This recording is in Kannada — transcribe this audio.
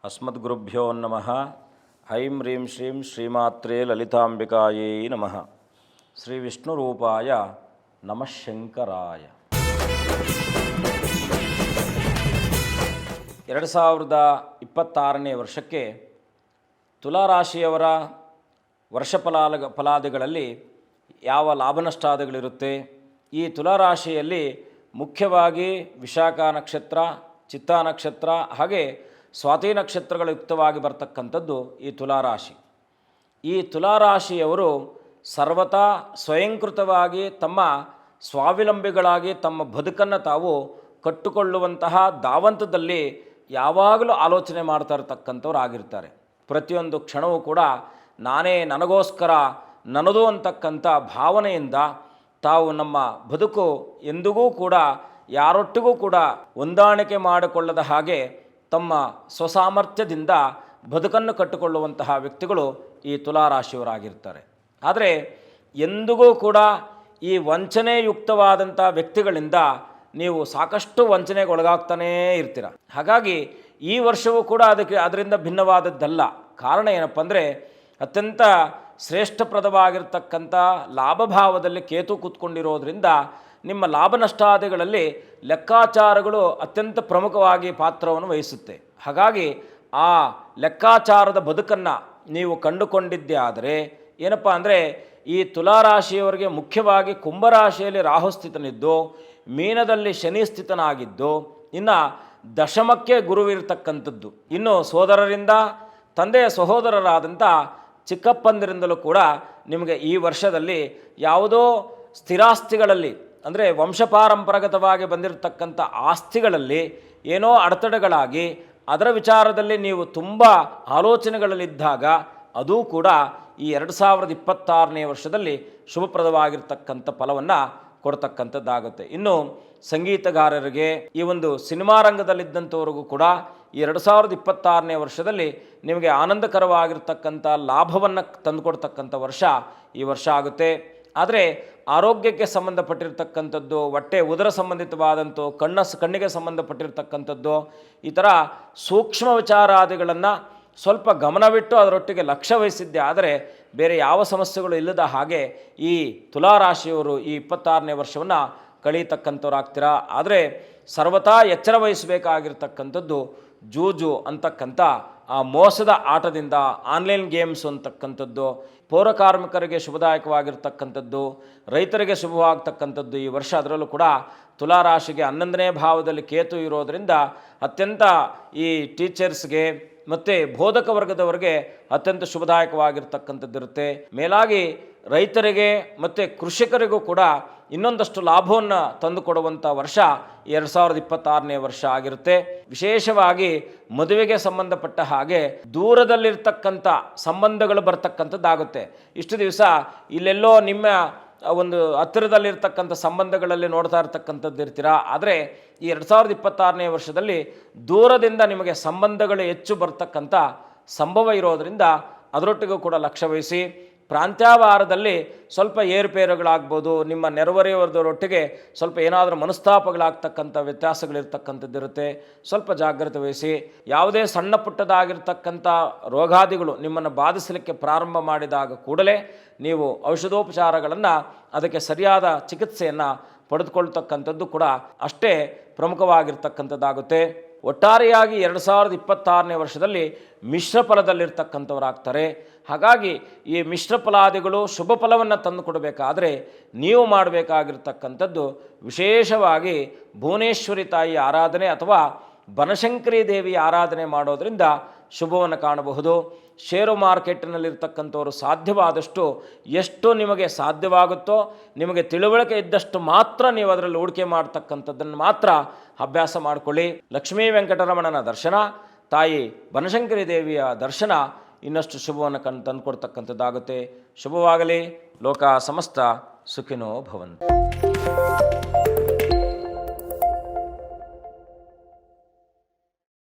ಅಸ್ಮದ್ಗುರುಭ್ಯೋ ನಮಃ. ಐಂ ಹ್ರೀಂ ಶ್ರೀಂ ಶ್ರೀಮಾತ್ರೇ ಲಲಿತಾಂಬಿಕಾಯೇ ನಮಃ. ಶ್ರೀ ವಿಷ್ಣುರೂಪಾಯ ನಮಃ ಶಂಕರಾಯ. 2026ನೇ ವರ್ಷಕ್ಕೆ ತುಲಾರಾಶಿಯವರ ಫಲಾದಿಗಳಲ್ಲಿ ಯಾವ ಲಾಭ ನಷ್ಟಾದಿಗಳಿರುತ್ತೆ? ಈ ತುಲಾರಾಶಿಯಲ್ಲಿ ಮುಖ್ಯವಾಗಿ ವಿಶಾಖ ನಕ್ಷತ್ರ, ಚಿತ್ತಾ ನಕ್ಷತ್ರ ಹಾಗೆ ಸ್ವಾತಿ ನಕ್ಷತ್ರಗಳು ಯುಕ್ತವಾಗಿ ಬರ್ತಕ್ಕಂಥದ್ದು ಈ ತುಲಾರಾಶಿ. ಈ ತುಲಾರಾಶಿಯವರು ಸರ್ವತಾ ಸ್ವಯಂಕೃತವಾಗಿ ತಮ್ಮ ಸ್ವಾವಲಂಬಿಗಳಾಗಿ ತಮ್ಮ ಬದುಕನ್ನು ತಾವು ಕಟ್ಟಿಕೊಳ್ಳುವಂತಹ ಧಾವಂತದಲ್ಲಿ ಯಾವಾಗಲೂ ಆಲೋಚನೆ ಮಾಡ್ತಾ ಇರತಕ್ಕಂಥವ್ರು ಆಗಿರ್ತಾರೆ. ಪ್ರತಿಯೊಂದು ಕ್ಷಣವೂ ಕೂಡ ನಾನೇ, ನನಗೋಸ್ಕರ, ನನ್ನದು ಅಂತಕ್ಕಂಥ ಭಾವನೆಯಿಂದ ತಾವು ನಮ್ಮ ಬದುಕು ಎಂದಿಗೂ ಕೂಡ ಯಾರೊಟ್ಟಿಗೂ ಕೂಡ ಹೊಂದಾಣಿಕೆ ಮಾಡಿಕೊಳ್ಳದ ಹಾಗೆ ತಮ್ಮ ಸ್ವಸಾಮರ್ಥ್ಯದಿಂದ ಬದುಕನ್ನು ಕಟ್ಟಿಕೊಳ್ಳುವಂತಹ ವ್ಯಕ್ತಿಗಳು ಈ ತುಲಾರಾಶಿಯವರಾಗಿರ್ತಾರೆ. ಆದರೆ ಎಂದಿಗೂ ಕೂಡ ಈ ವಂಚನೆಯುಕ್ತವಾದಂಥ ವ್ಯಕ್ತಿಗಳಿಂದ ನೀವು ಸಾಕಷ್ಟು ವಂಚನೆಗೆ ಒಳಗಾಗ್ತಾನೇ ಇರ್ತೀರ. ಹಾಗಾಗಿ ಈ ವರ್ಷವೂ ಕೂಡ ಅದರಿಂದ ಭಿನ್ನವಾದದ್ದಲ್ಲ. ಕಾರಣ ಏನಪ್ಪ ಅಂದರೆ, ಅತ್ಯಂತ ಶ್ರೇಷ್ಠಪ್ರದವಾಗಿರ್ತಕ್ಕಂಥ ಲಾಭಭಾವದಲ್ಲಿ ಕೇತು ಕೂತ್ಕೊಂಡಿರೋದ್ರಿಂದ ನಿಮ್ಮ ಲಾಭ ನಷ್ಟಾದಿಗಳಲ್ಲಿ ಲೆಕ್ಕಾಚಾರಗಳು ಅತ್ಯಂತ ಪ್ರಮುಖವಾಗಿ ಪಾತ್ರವನ್ನು ವಹಿಸುತ್ತೆ. ಹಾಗಾಗಿ ಆ ಲೆಕ್ಕಾಚಾರದ ಬದುಕನ್ನು ನೀವು ಕಂಡುಕೊಂಡಿದ್ದೇ ಆದರೆ ಏನಪ್ಪ ಅಂದರೆ, ಈ ತುಲಾರಾಶಿಯವರಿಗೆ ಮುಖ್ಯವಾಗಿ ಕುಂಭರಾಶಿಯಲ್ಲಿ ರಾಹುಸ್ಥಿತನಿದ್ದು, ಮೀನದಲ್ಲಿ ಶನಿ ಸ್ಥಿತನಾಗಿದ್ದು, ಇನ್ನು ದಶಮಕ್ಕೆ ಗುರುವಿರತಕ್ಕಂಥದ್ದು, ಇನ್ನು ಸೋದರರಿಂದ, ತಂದೆಯ ಸಹೋದರರಾದಂಥ ಚಿಕ್ಕಪ್ಪಂದಿರಿಂದಲೂ ಕೂಡ ನಿಮಗೆ ಈ ವರ್ಷದಲ್ಲಿ ಯಾವುದೋ ಸ್ಥಿರಾಸ್ತಿಗಳಲ್ಲಿ ಅಂದರೆ ವಂಶಪಾರಂಪರಗತವಾಗಿ ಬಂದಿರತಕ್ಕಂಥ ಆಸ್ತಿಗಳಲ್ಲಿ ಏನೋ ಅಡೆತಡೆಗಳಾಗಿ ಅದರ ವಿಚಾರದಲ್ಲಿ ನೀವು ತುಂಬ ಆಲೋಚನೆಗಳಲ್ಲಿದ್ದಾಗ ಅದೂ ಕೂಡ ಈ 2026ನೇ ವರ್ಷದಲ್ಲಿ ಶುಭಪ್ರದವಾಗಿರ್ತಕ್ಕಂಥ ಫಲವನ್ನು ಕೊಡ್ತಕ್ಕಂಥದ್ದಾಗುತ್ತೆ. ಇನ್ನು ಸಂಗೀತಗಾರರಿಗೆ, ಈ ಒಂದು ಸಿನಿಮಾ ರಂಗದಲ್ಲಿದ್ದಂಥವ್ರಿಗೂ ಕೂಡ ಈ 2026ನೇ ವರ್ಷದಲ್ಲಿ ನಿಮಗೆ ಆನಂದಕರವಾಗಿರ್ತಕ್ಕಂಥ ಲಾಭವನ್ನು ತಂದುಕೊಡ್ತಕ್ಕಂಥ ವರ್ಷ ಈ ವರ್ಷ ಆಗುತ್ತೆ. ಆದರೆ ಆರೋಗ್ಯಕ್ಕೆ ಸಂಬಂಧಪಟ್ಟಿರ್ತಕ್ಕಂಥದ್ದು, ಹೊಟ್ಟೆ ಉದರ ಸಂಬಂಧಿತವಾದಂಥ ಕಣ್ಣಿಗೆ ಸಂಬಂಧಪಟ್ಟಿರ್ತಕ್ಕಂಥದ್ದು, ಈ ಥರ ಸೂಕ್ಷ್ಮ ವಿಚಾರಾದಿಗಳನ್ನು ಸ್ವಲ್ಪ ಗಮನವಿಟ್ಟು ಅದರೊಟ್ಟಿಗೆ ಲಕ್ಷ್ಯ ವಹಿಸಿದ್ದೆ ಆದರೆ ಬೇರೆ ಯಾವ ಸಮಸ್ಯೆಗಳು ಇಲ್ಲದ ಹಾಗೆ ಈ ತುಲಾರಾಶಿಯವರು ಈ 26ನೇ ವರ್ಷವನ್ನು ಕಳೀತಕ್ಕಂಥವ್ರಾಗ್ತೀರಾ. ಆದರೆ ಸರ್ವತಾ ಎಚ್ಚರ ವಹಿಸಬೇಕಾಗಿರ್ತಕ್ಕಂಥದ್ದು ಜೂಜು ಅಂತಕ್ಕಂಥ ಆ ಮೋಸದ ಆಟದಿಂದ, ಆನ್ಲೈನ್ ಗೇಮ್ಸ್ ಅಂತಕ್ಕಂಥದ್ದು, ಪೌರಕಾರ್ಮಿಕರಿಗೆ ಶುಭದಾಯಕವಾಗಿರ್ತಕ್ಕಂಥದ್ದು, ರೈತರಿಗೆ ಶುಭವಾಗ್ತಕ್ಕಂಥದ್ದು ಈ ವರ್ಷ. ಅದರಲ್ಲೂ ಕೂಡ ತುಲಾರಾಶಿಗೆ 11ನೇ ಭಾವದಲ್ಲಿ ಕೇತು ಇರೋದರಿಂದ ಅತ್ಯಂತ ಈ ಟೀಚರ್ಸ್ಗೆ ಮತ್ತು ಬೋಧಕ ವರ್ಗದವರಿಗೆ ಅತ್ಯಂತ ಶುಭದಾಯಕವಾಗಿರ್ತಕ್ಕಂಥದ್ದಿರುತ್ತೆ. ಮೇಲಾಗಿ ರೈತರಿಗೆ ಮತ್ತು ಕೃಷಿಕರಿಗೂ ಕೂಡ ಇನ್ನೊಂದಷ್ಟು ಲಾಭವನ್ನು ತಂದುಕೊಡುವಂಥ ವರ್ಷ 2026ನೇ ವರ್ಷ ಆಗಿರುತ್ತೆ. ವಿಶೇಷವಾಗಿ ಮದುವೆಗೆ ಸಂಬಂಧಪಟ್ಟ ಹಾಗೆ ದೂರದಲ್ಲಿರ್ತಕ್ಕಂಥ ಸಂಬಂಧಗಳು ಬರ್ತಕ್ಕಂಥದ್ದಾಗುತ್ತೆ. ಇಷ್ಟು ದಿವಸ ಇಲ್ಲೆಲ್ಲೋ ನಿಮ್ಮ ಒಂದು ಹತ್ತಿರದಲ್ಲಿರ್ತಕ್ಕಂಥ ಸಂಬಂಧಗಳಲ್ಲಿ ನೋಡ್ತಾ ಇರ್ತಕ್ಕಂಥದ್ದು ಇರ್ತೀರಾ. ಆದರೆ ಈ 2026ನೇ ವರ್ಷದಲ್ಲಿ ದೂರದಿಂದ ನಿಮಗೆ ಸಂಬಂಧಗಳು ಹೆಚ್ಚು ಬರ್ತಕ್ಕಂಥ ಸಂಭವ ಇರೋದರಿಂದ ಅದರೊಟ್ಟಿಗೂ ಕೂಡ ಲಕ್ಷ್ಯ ವಹಿಸಿ. ಪ್ರಾಂತ್ಯವಾರದಲ್ಲಿ ಸ್ವಲ್ಪ ಏರುಪೇರುಗಳಾಗ್ಬೋದು, ನಿಮ್ಮ ನೆರೆಹೊರೆಯವರದೊಟ್ಟಿಗೆ ಸ್ವಲ್ಪ ಏನಾದರೂ ಮನಸ್ತಾಪಗಳಾಗ್ತಕ್ಕಂಥ ವ್ಯತ್ಯಾಸಗಳಿರ್ತಕ್ಕಂಥದ್ದಿರುತ್ತೆ. ಸ್ವಲ್ಪ ಜಾಗ್ರತೆ ವಹಿಸಿ. ಯಾವುದೇ ಸಣ್ಣ ಪುಟ್ಟದಾಗಿರ್ತಕ್ಕಂಥ ರೋಗಾದಿಗಳು ನಿಮ್ಮನ್ನು ಬಾಧಿಸಲಿಕ್ಕೆ ಪ್ರಾರಂಭ ಮಾಡಿದಾಗ ಕೂಡಲೇ ನೀವು ಔಷಧೋಪಚಾರಗಳನ್ನು, ಅದಕ್ಕೆ ಸರಿಯಾದ ಚಿಕಿತ್ಸೆಯನ್ನು ಪಡೆದುಕೊಳ್ತಕ್ಕಂಥದ್ದು ಕೂಡ ಅಷ್ಟೇ ಪ್ರಮುಖವಾಗಿರ್ತಕ್ಕಂಥದ್ದಾಗುತ್ತೆ. ಒಟ್ಟಾರೆಯಾಗಿ 2026ನೇ ವರ್ಷದಲ್ಲಿ ಮಿಶ್ರ ಫಲದಲ್ಲಿರ್ತಕ್ಕಂಥವರಾಗ್ತಾರೆ. ಹಾಗಾಗಿ ಈ ಮಿಶ್ರ ಫಲಾದಿಗಳು ಶುಭ ಫಲವನ್ನು ತಂದುಕೊಡಬೇಕಾದ್ರೆ ನೀವು ಮಾಡಬೇಕಾಗಿರ್ತಕ್ಕಂಥದ್ದು ವಿಶೇಷವಾಗಿ ಭುವನೇಶ್ವರಿ ತಾಯಿ ಆರಾಧನೆ ಅಥವಾ ಬನಶಂಕರಿ ದೇವಿಯ ಆರಾಧನೆ ಮಾಡೋದರಿಂದ ಶುಭವನ್ನು ಕಾಣಬಹುದು. ಷೇರು ಮಾರ್ಕೆಟ್ನಲ್ಲಿರ್ತಕ್ಕಂಥವರು ಸಾಧ್ಯವಾದಷ್ಟು ಎಷ್ಟು ನಿಮಗೆ ಸಾಧ್ಯವಾಗುತ್ತೋ, ನಿಮಗೆ ತಿಳುವಳಿಕೆ ಇದ್ದಷ್ಟು ಮಾತ್ರ ನೀವು ಅದರಲ್ಲಿ ಹೂಡಿಕೆ ಮಾಡ್ತಕ್ಕಂಥದ್ದನ್ನು ಮಾತ್ರ ಅಭ್ಯಾಸ ಮಾಡಿಕೊಳ್ಳಿ. ಲಕ್ಷ್ಮೀ ವೆಂಕಟರಮಣನ ದರ್ಶನ, ತಾಯಿ ಬನಶಂಕರಿ ದೇವಿಯ ದರ್ಶನ ಇನ್ನಷ್ಟು ಶುಭವನ್ನು ತಂದುಕೊಡ್ತಕ್ಕಂಥದ್ದಾಗುತ್ತೆ. ಶುಭವಾಗಲಿ. ಲೋಕ ಸಮಸ್ತ ಸುಖಿನೋ ಭವಂತು.